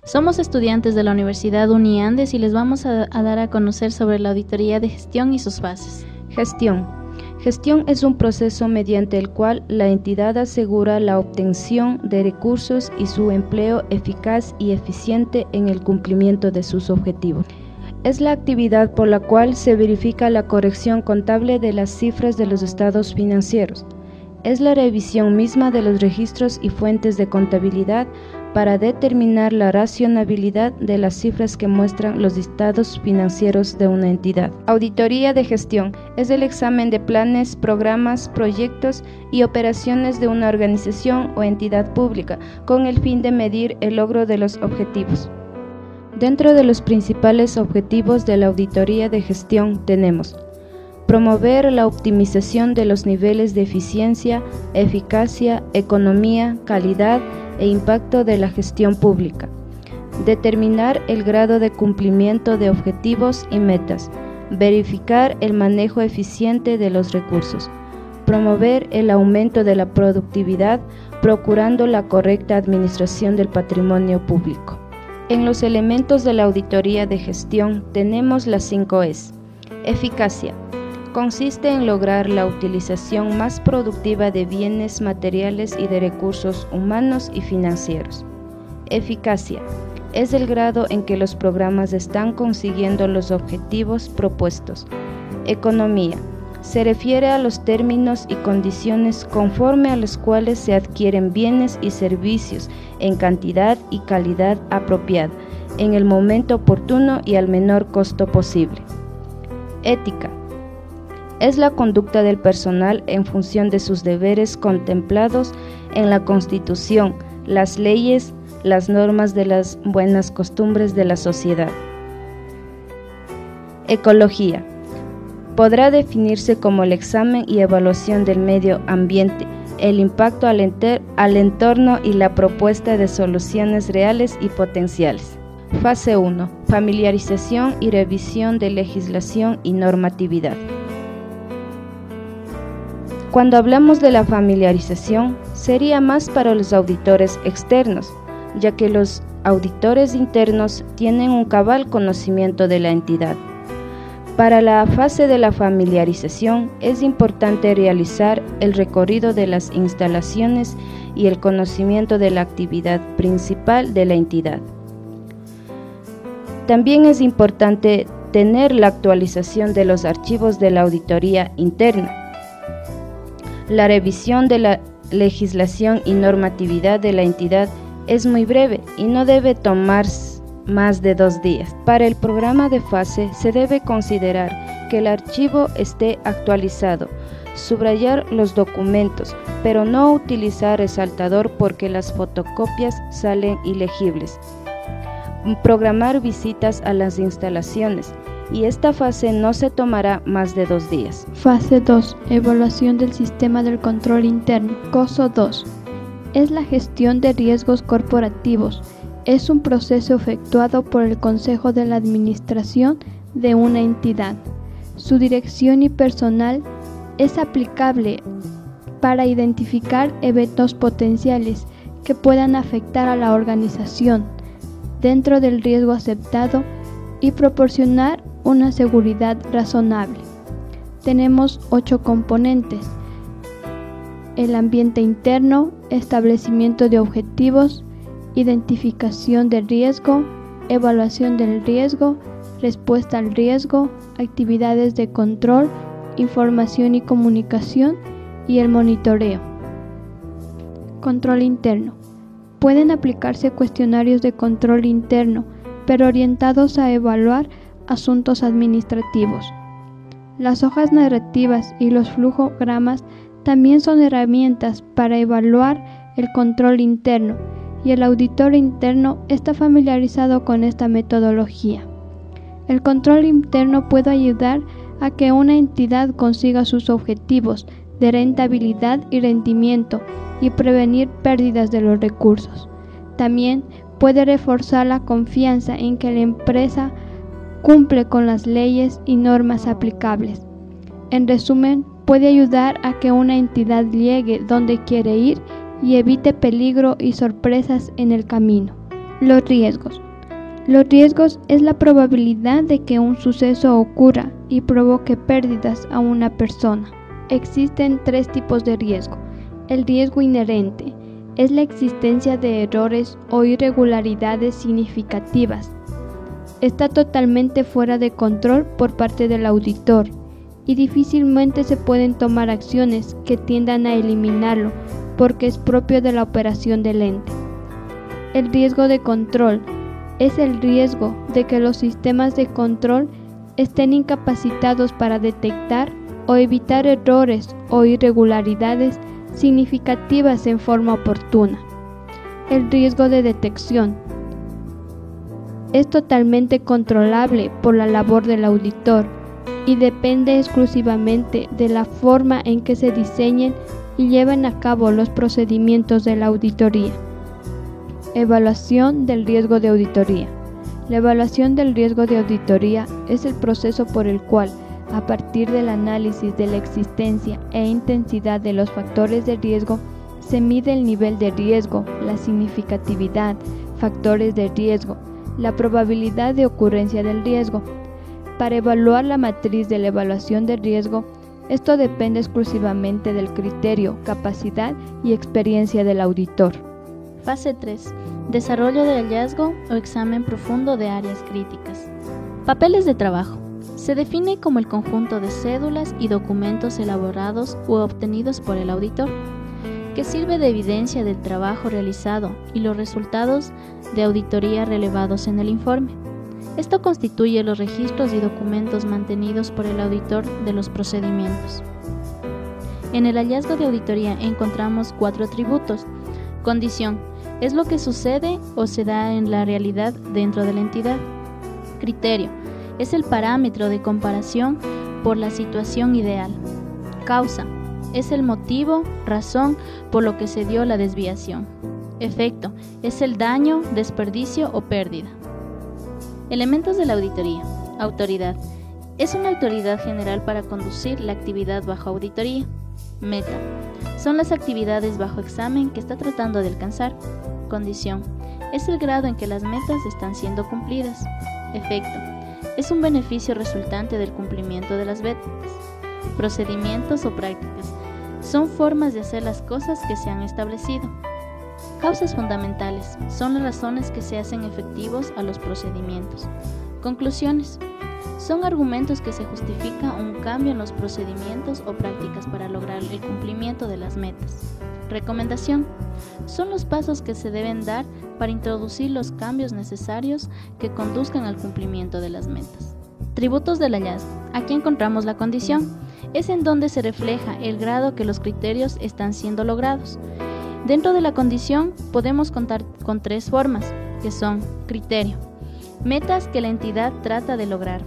Somos estudiantes de la Universidad Uniandes y les vamos a dar a conocer sobre la auditoría de gestión y sus fases. Gestión. Gestión es un proceso mediante el cual la entidad asegura la obtención de recursos y su empleo eficaz y eficiente en el cumplimiento de sus objetivos. Es la actividad por la cual se verifica la corrección contable de las cifras de los estados financieros. Es la revisión misma de los registros y fuentes de contabilidad para determinar la racionalidad de las cifras que muestran los estados financieros de una entidad. Auditoría de gestión es el examen de planes, programas, proyectos y operaciones de una organización o entidad pública con el fin de medir el logro de los objetivos. Dentro de los principales objetivos de la auditoría de gestión tenemos: promover la optimización de los niveles de eficiencia, eficacia, economía, calidad e impacto de la gestión pública. Determinar el grado de cumplimiento de objetivos y metas. Verificar el manejo eficiente de los recursos. Promover el aumento de la productividad, procurando la correcta administración del patrimonio público. En los elementos de la auditoría de gestión tenemos las 5 Es. Eficacia. Consiste en lograr la utilización más productiva de bienes materiales y de recursos humanos y financieros. Eficacia. Es el grado en que los programas están consiguiendo los objetivos propuestos. Economía. Se refiere a los términos y condiciones conforme a los cuales se adquieren bienes y servicios en cantidad y calidad apropiada, en el momento oportuno y al menor costo posible. Ética. Es la conducta del personal en función de sus deberes contemplados en la Constitución, las leyes, las normas de las buenas costumbres de la sociedad. Ecología. Podrá definirse como el examen y evaluación del medio ambiente, el impacto al entorno y la propuesta de soluciones reales y potenciales. Fase 1. Familiarización y revisión de legislación y normatividad. Cuando hablamos de la familiarización, sería más para los auditores externos, ya que los auditores internos tienen un cabal conocimiento de la entidad. Para la fase de la familiarización es importante realizar el recorrido de las instalaciones y el conocimiento de la actividad principal de la entidad. También es importante tener la actualización de los archivos de la auditoría interna. La revisión de la legislación y normatividad de la entidad es muy breve y no debe tomar más de 2 días. Para el programa de fase se debe considerar que el archivo esté actualizado, subrayar los documentos, pero no utilizar resaltador porque las fotocopias salen ilegibles. Programar visitas a las instalaciones. Y esta fase no se tomará más de 2 días. Fase 2. Evaluación del sistema del control interno. COSO 2. Es la gestión de riesgos corporativos. Es un proceso efectuado por el Consejo de la Administración de una entidad. Su dirección y personal es aplicable para identificar eventos potenciales que puedan afectar a la organización dentro del riesgo aceptado y proporcionar una seguridad razonable. Tenemos 8 componentes: el ambiente interno, establecimiento de objetivos, identificación de riesgo, evaluación del riesgo, respuesta al riesgo, actividades de control, información y comunicación y el monitoreo. Control interno. Pueden aplicarse cuestionarios de control interno, pero orientados a evaluar asuntos administrativos. Las hojas narrativas y los flujogramas también son herramientas para evaluar el control interno, y el auditor interno está familiarizado con esta metodología. El control interno puede ayudar a que una entidad consiga sus objetivos de rentabilidad y rendimiento y prevenir pérdidas de los recursos. También puede reforzar la confianza en que la empresa cumple con las leyes y normas aplicables. En resumen, puede ayudar a que una entidad llegue donde quiere ir y evite peligro y sorpresas en el camino. Los riesgos. Los riesgos es la probabilidad de que un suceso ocurra y provoque pérdidas a una persona. Existen 3 tipos de riesgo. El riesgo inherente es la existencia de errores o irregularidades significativas. Está totalmente fuera de control por parte del auditor y difícilmente se pueden tomar acciones que tiendan a eliminarlo porque es propio de la operación del ente. El riesgo de control es el riesgo de que los sistemas de control estén incapacitados para detectar o evitar errores o irregularidades significativas en forma oportuna. El riesgo de detección es totalmente controlable por la labor del auditor y depende exclusivamente de la forma en que se diseñen y lleven a cabo los procedimientos de la auditoría. Evaluación del riesgo de auditoría. La evaluación del riesgo de auditoría es el proceso por el cual, a partir del análisis de la existencia e intensidad de los factores de riesgo, se mide el nivel de riesgo, la significatividad, factores de riesgo, la probabilidad de ocurrencia del riesgo. Para evaluar la matriz de la evaluación del riesgo, esto depende exclusivamente del criterio, capacidad y experiencia del auditor. Fase 3. Desarrollo de hallazgo o examen profundo de áreas críticas. Papeles de trabajo. Se define como el conjunto de cédulas y documentos elaborados u obtenidos por el auditor, que sirve de evidencia del trabajo realizado y los resultados de auditoría relevados en el informe. Esto constituye los registros y documentos mantenidos por el auditor de los procedimientos. En el hallazgo de auditoría encontramos 4 atributos. Condición: es lo que sucede o se da en la realidad dentro de la entidad. Criterio: es el parámetro de comparación por la situación ideal. Causa: es el motivo, razón por lo que se dio la desviación. Efecto: es el daño, desperdicio o pérdida. Elementos de la auditoría. Autoridad: es una autoridad general para conducir la actividad bajo auditoría. Meta: son las actividades bajo examen que está tratando de alcanzar. Condición: es el grado en que las metas están siendo cumplidas. Efecto: es un beneficio resultante del cumplimiento de las metas. Procedimientos o prácticas: son formas de hacer las cosas que se han establecido. Causas fundamentales: son las razones que se hacen efectivos a los procedimientos. Conclusiones: son argumentos que se justifica un cambio en los procedimientos o prácticas para lograr el cumplimiento de las metas. Recomendación: son los pasos que se deben dar para introducir los cambios necesarios que conduzcan al cumplimiento de las metas. Atributos del hallazgo. Aquí encontramos la condición. Es en donde se refleja el grado que los criterios están siendo logrados. Dentro de la condición podemos contar con 3 formas, que son: criterio, metas que la entidad trata de lograr;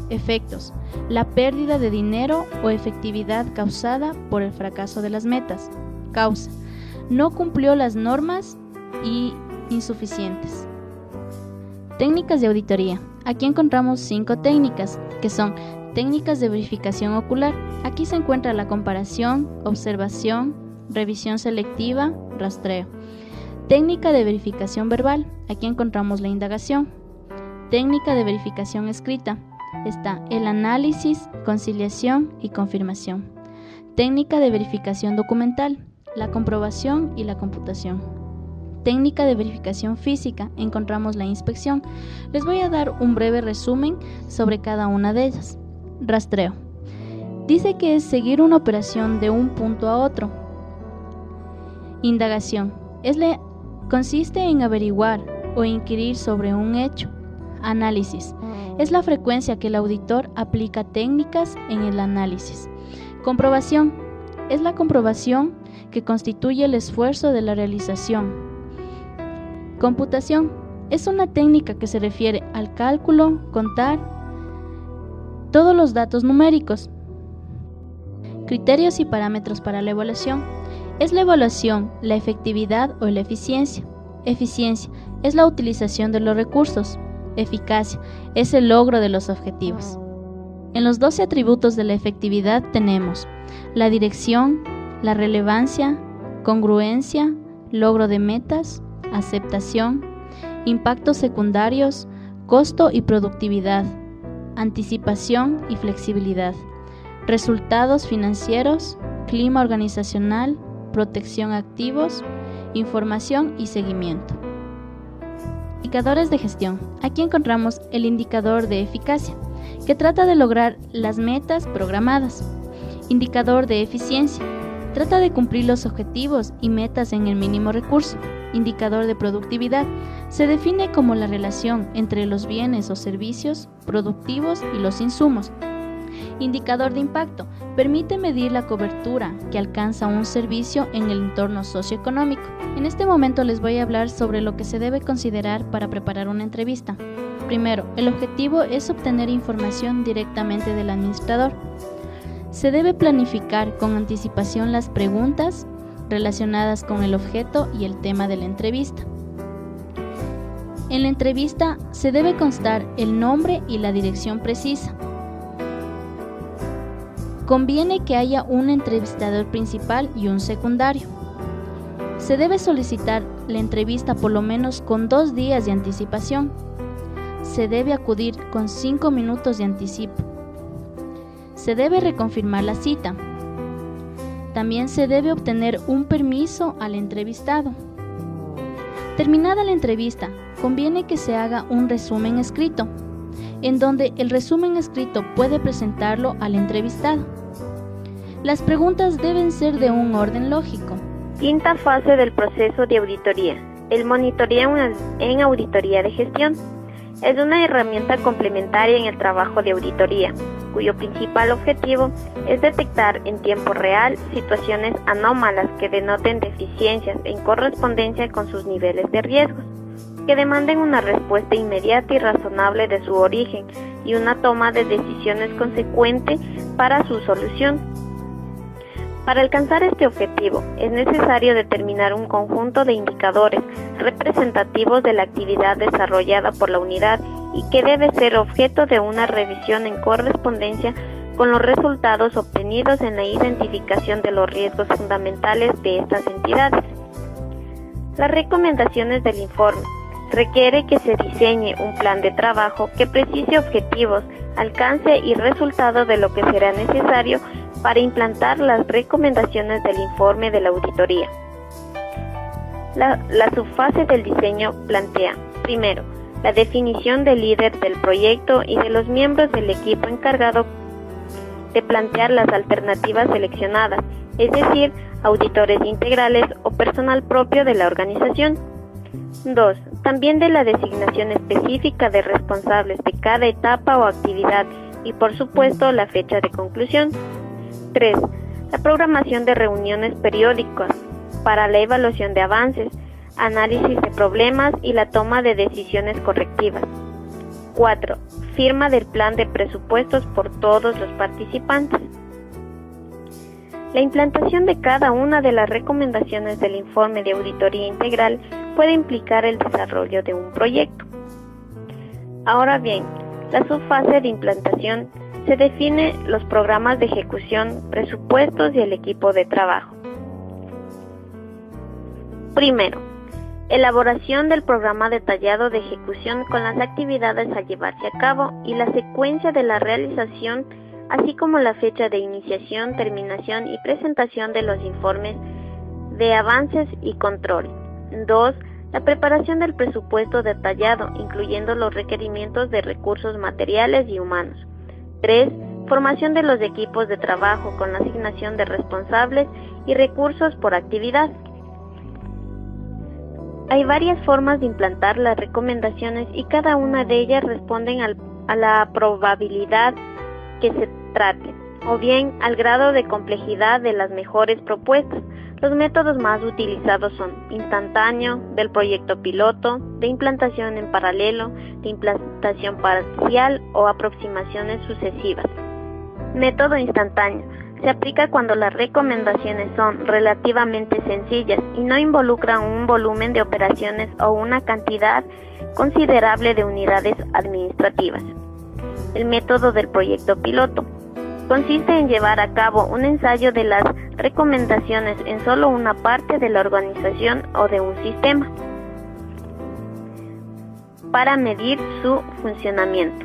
efectos, la pérdida de dinero o efectividad causada por el fracaso de las metas; causa, no cumplió las normas y insuficientes. Técnicas de auditoría. Aquí encontramos 5 técnicas, que son: técnicas de verificación ocular. Aquí se encuentra la comparación, observación, revisión selectiva, rastreo. Técnica de verificación verbal. Aquí encontramos la indagación. Técnica de verificación escrita. Está el análisis, conciliación y confirmación. Técnica de verificación documental. La comprobación y la computación. Técnica de verificación física. Encontramos la inspección. Les voy a dar un breve resumen sobre cada una de ellas. Rastreo. Dice que es seguir una operación de un punto a otro. Indagación. Consiste en averiguar o inquirir sobre un hecho. Análisis. Es la frecuencia que el auditor aplica técnicas en el análisis. Comprobación. Es la comprobación que constituye el esfuerzo de la realización. Computación. Es una técnica que se refiere al cálculo, contar todos los datos numéricos. Criterios y parámetros para la evaluación. Es la evaluación, la efectividad o la eficiencia. Eficiencia es la utilización de los recursos. Eficacia es el logro de los objetivos. En los 12 atributos de la efectividad tenemos la dirección, la relevancia, congruencia, logro de metas, aceptación, impactos secundarios, costo y productividad, anticipación y flexibilidad, resultados financieros, clima organizacional, protección a activos, información y seguimiento. Indicadores de gestión. Aquí encontramos el indicador de eficacia, que trata de lograr las metas programadas. Indicador de eficiencia. Trata de cumplir los objetivos y metas en el mínimo recurso. Indicador de productividad. Se define como la relación entre los bienes o servicios productivos y los insumos. Indicador de impacto. Permite medir la cobertura que alcanza un servicio en el entorno socioeconómico. En este momento les voy a hablar sobre lo que se debe considerar para preparar una entrevista. Primero, el objetivo es obtener información directamente del administrador. Se debe planificar con anticipación las preguntas relacionadas con el objeto y el tema de la entrevista. En la entrevista se debe constar el nombre y la dirección precisa. Conviene que haya un entrevistador principal y un secundario. Se debe solicitar la entrevista por lo menos con 2 días de anticipación. Se debe acudir con 5 minutos de anticipo. Se debe reconfirmar la cita. También se debe obtener un permiso al entrevistado. Terminada la entrevista, conviene que se haga un resumen escrito, en donde el resumen escrito puede presentarlo al entrevistado. Las preguntas deben ser de un orden lógico. Quinta fase del proceso de auditoría. El monitoreo en auditoría de gestión. Es una herramienta complementaria en el trabajo de auditoría, cuyo principal objetivo es detectar en tiempo real situaciones anómalas que denoten deficiencias en correspondencia con sus niveles de riesgos, que demanden una respuesta inmediata y razonable de su origen y una toma de decisiones consecuente para su solución. Para alcanzar este objetivo, es necesario determinar un conjunto de indicadores representativos de la actividad desarrollada por la unidad y que debe ser objeto de una revisión en correspondencia con los resultados obtenidos en la identificación de los riesgos fundamentales de estas entidades. Las recomendaciones del informe. Requiere que se diseñe un plan de trabajo que precise objetivos, alcance y resultado de lo que será necesario para implantar las recomendaciones del informe de la auditoría. La subfase del diseño plantea, primero, la definición del líder del proyecto y de los miembros del equipo encargado de plantear las alternativas seleccionadas, es decir, auditores integrales o personal propio de la organización. 2. También de la designación específica de responsables de cada etapa o actividad y, por supuesto, la fecha de conclusión. 3. La programación de reuniones periódicas para la evaluación de avances, análisis de problemas y la toma de decisiones correctivas. 4. Firma del plan de presupuestos por todos los participantes. La implantación de cada una de las recomendaciones del informe de auditoría integral puede implicar el desarrollo de un proyecto. Ahora bien, la subfase de implantación se define los programas de ejecución, presupuestos y el equipo de trabajo. Primero, elaboración del programa detallado de ejecución con las actividades a llevarse a cabo y la secuencia de la realización, así como la fecha de iniciación, terminación y presentación de los informes de avances y control. 2. La preparación del presupuesto detallado, incluyendo los requerimientos de recursos materiales y humanos. 3. Formación de los equipos de trabajo con la asignación de responsables y recursos por actividad. Hay varias formas de implantar las recomendaciones y cada una de ellas responden a la probabilidad que se trate, o bien al grado de complejidad de las mejores propuestas. Los métodos más utilizados son instantáneo, del proyecto piloto, de implantación en paralelo, de implantación parcial o aproximaciones sucesivas. Método instantáneo. Se aplica cuando las recomendaciones son relativamente sencillas y no involucran un volumen de operaciones o una cantidad considerable de unidades administrativas. El método del proyecto piloto. Consiste en llevar a cabo un ensayo de las recomendaciones en solo una parte de la organización o de un sistema. para medir su funcionamiento.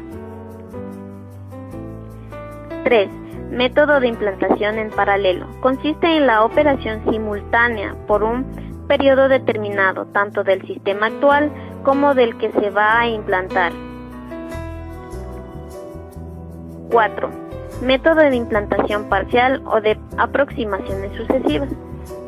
3. Método de implantación en paralelo. Consiste en la operación simultánea por un periodo determinado, tanto del sistema actual como del que se va a implantar. 4. Método de implantación parcial o de aproximaciones sucesivas.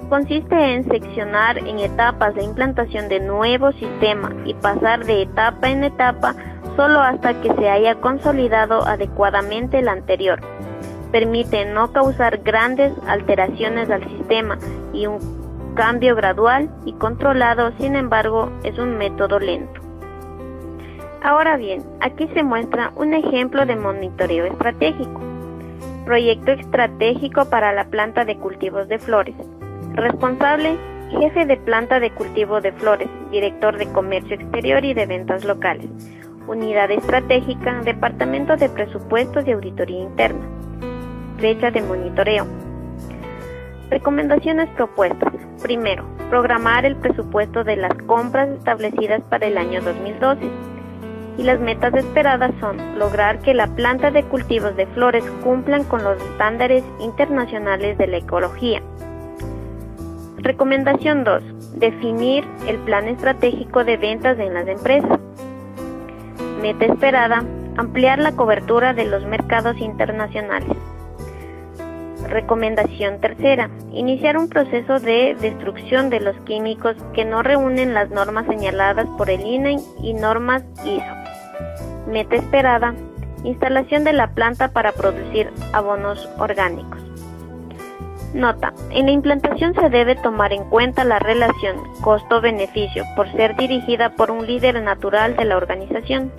Consiste en seccionar en etapas de implantación de nuevo sistema y pasar de etapa en etapa solo hasta que se haya consolidado adecuadamente el anterior. Permite no causar grandes alteraciones al sistema y un cambio gradual y controlado, sin embargo, es un método lento. Ahora bien, aquí se muestra un ejemplo de monitoreo estratégico. Proyecto estratégico para la planta de cultivos de flores. Responsable, jefe de planta de cultivo de flores, director de comercio exterior y de ventas locales. Unidad estratégica, departamento de presupuestos y auditoría interna. Fecha de monitoreo. Recomendaciones propuestas. Primero, programar el presupuesto de las compras establecidas para el año 2012. Y las metas esperadas son lograr que la planta de cultivos de flores cumplan con los estándares internacionales de la ecología. Recomendación 2. Definir el plan estratégico de ventas en las empresas. Meta esperada, ampliar la cobertura de los mercados internacionales. Recomendación 3. Iniciar un proceso de destrucción de los químicos que no reúnen las normas señaladas por el INE y normas ISO. Meta esperada, instalación de la planta para producir abonos orgánicos. Nota: en la implantación se debe tomar en cuenta la relación costo-beneficio por ser dirigida por un líder natural de la organización.